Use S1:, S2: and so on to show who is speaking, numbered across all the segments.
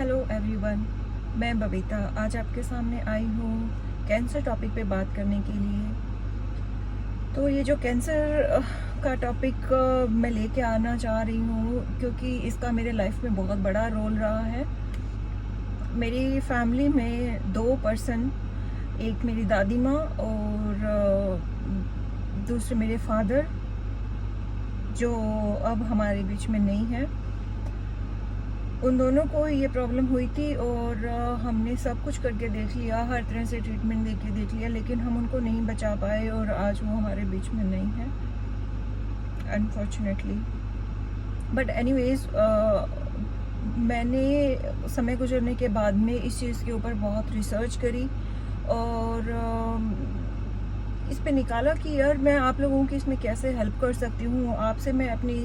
S1: Hello everyone, मैं बबीता आज आपके सामने आई हूँ कैंसर टॉपिक पे बात करने के लिए। तो ये जो कैंसर का टॉपिक मैं लेके आना चाह रही हूँ क्योंकि इसका मेरे लाइफ में बहुत बड़ा रोल रहा है। मेरी फैमिली में 2 पर्सन, एक मेरी दादी माँ और दूसरे मेरे फादर, जो अब हमारे बीच में नहीं है। उन दोनों को ये प्रॉब्लम हुई थी और हमने सब कुछ करके देख लिया, हर तरह से ट्रीटमेंट देख लिया, लेकिन हम उनको नहीं बचा पाए और आज वो हमारे बीच में नहीं है, अनफॉर्चुनेटली। बट एनीवेज, मैंने समय गुजरने के बाद में इस चीज़ के ऊपर बहुत रिसर्च करी और इस पे निकाला कि यार मैं आप लोगों की इसमें कैसे हेल्प कर सकती हूँ। आपसे मैं अपनी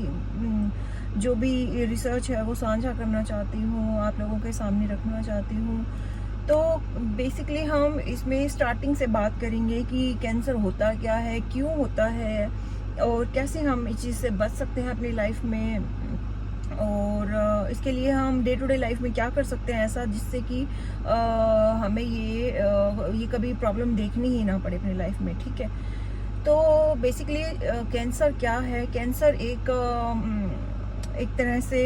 S1: जो भी रिसर्च है वो साझा करना चाहती हूँ, आप लोगों के सामने रखना चाहती हूँ। तो बेसिकली हम इसमें स्टार्टिंग से बात करेंगे कि कैंसर होता क्या है, क्यों होता है और कैसे हम इस चीज़ से बच सकते हैं अपनी लाइफ में, और इसके लिए हम डे टू डे लाइफ में क्या कर सकते हैं ऐसा जिससे कि हमें ये कभी प्रॉब्लम देखनी ही ना पड़े अपनी लाइफ में। ठीक है, तो बेसिकली कैंसर क्या है? कैंसर एक तरह से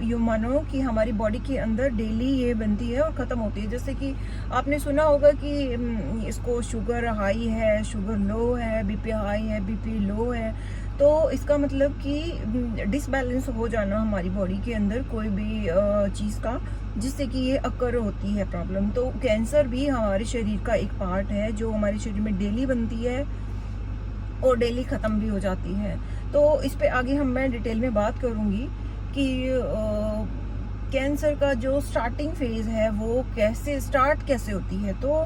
S1: यूँ मानो कि हमारी बॉडी के अंदर डेली ये बनती है और ख़त्म होती है। जैसे कि आपने सुना होगा कि इसको शुगर हाई है, शुगर लो है, बीपी हाई है, बीपी लो है। तो इसका मतलब कि डिसबैलेंस हो जाना हमारी बॉडी के अंदर कोई भी चीज़ का, जिससे कि ये अकर होती है प्रॉब्लम। तो कैंसर भी हमारे शरीर का एक पार्ट है जो हमारे शरीर में डेली बनती है और डेली ख़त्म भी हो जाती है। तो इस पे आगे मैं डिटेल में बात करूँगी कि कैंसर का जो स्टार्टिंग फेज़ है वो कैसे होती है। तो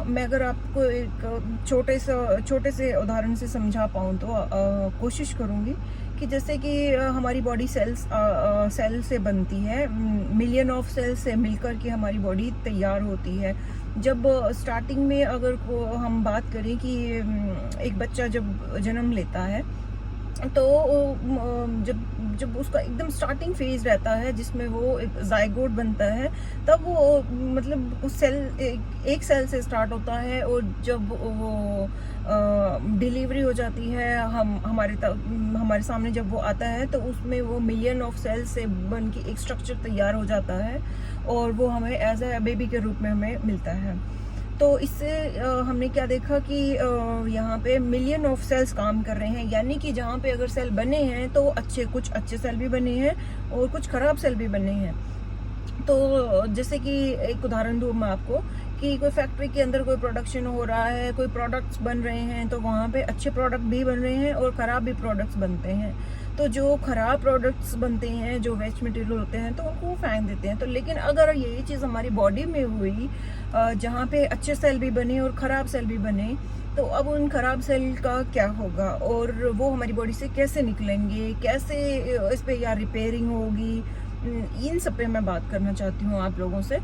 S1: मैं अगर आपको एक छोटे से उदाहरण से समझा पाऊँ तो कोशिश करूँगी कि जैसे कि हमारी बॉडी सेल से बनती है, मिलियन ऑफ सेल से मिलकर के हमारी बॉडी तैयार होती है। जब स्टार्टिंग में अगर हम बात करें कि एक बच्चा जब जन्म लेता है तो जब उसका एकदम स्टार्टिंग फेज रहता है जिसमें वो एक जायगोट बनता है, तब वो मतलब उस एक सेल से स्टार्ट होता है और जब वो डिलीवरी हो जाती है हमारे सामने जब वो आता है तो उसमें वो मिलियन ऑफ सेल से बन के एक स्ट्रक्चर तैयार हो जाता है और वो हमें एज ए बेबी के रूप में हमें मिलता है। तो इससे हमने क्या देखा कि यहाँ पे मिलियन ऑफ सेल्स काम कर रहे हैं, यानी कि जहाँ पे अगर सेल बने हैं तो कुछ अच्छे सेल भी बने हैं और कुछ खराब सेल भी बने हैं। तो जैसे कि एक उदाहरण दूँ मैं आपको कि कोई फैक्ट्री के अंदर कोई प्रोडक्शन हो रहा है, कोई प्रोडक्ट्स बन रहे हैं, तो वहाँ पे अच्छे प्रोडक्ट भी बन रहे हैं और ख़राब भी प्रोडक्ट्स बनते हैं। तो जो ख़राब प्रोडक्ट्स बनते हैं, जो वेस्ट मटेरियल होते हैं, तो उनको फेंक देते हैं। तो लेकिन अगर यही चीज़ हमारी बॉडी में हुई जहाँ पे अच्छे सेल भी बने और ख़राब सेल भी बने, तो अब उन खराब सेल का क्या होगा और वो हमारी बॉडी से कैसे निकलेंगे, कैसे इस पे या रिपेयरिंग होगी, इन सब पे मैं बात करना चाहती हूँ आप लोगों से।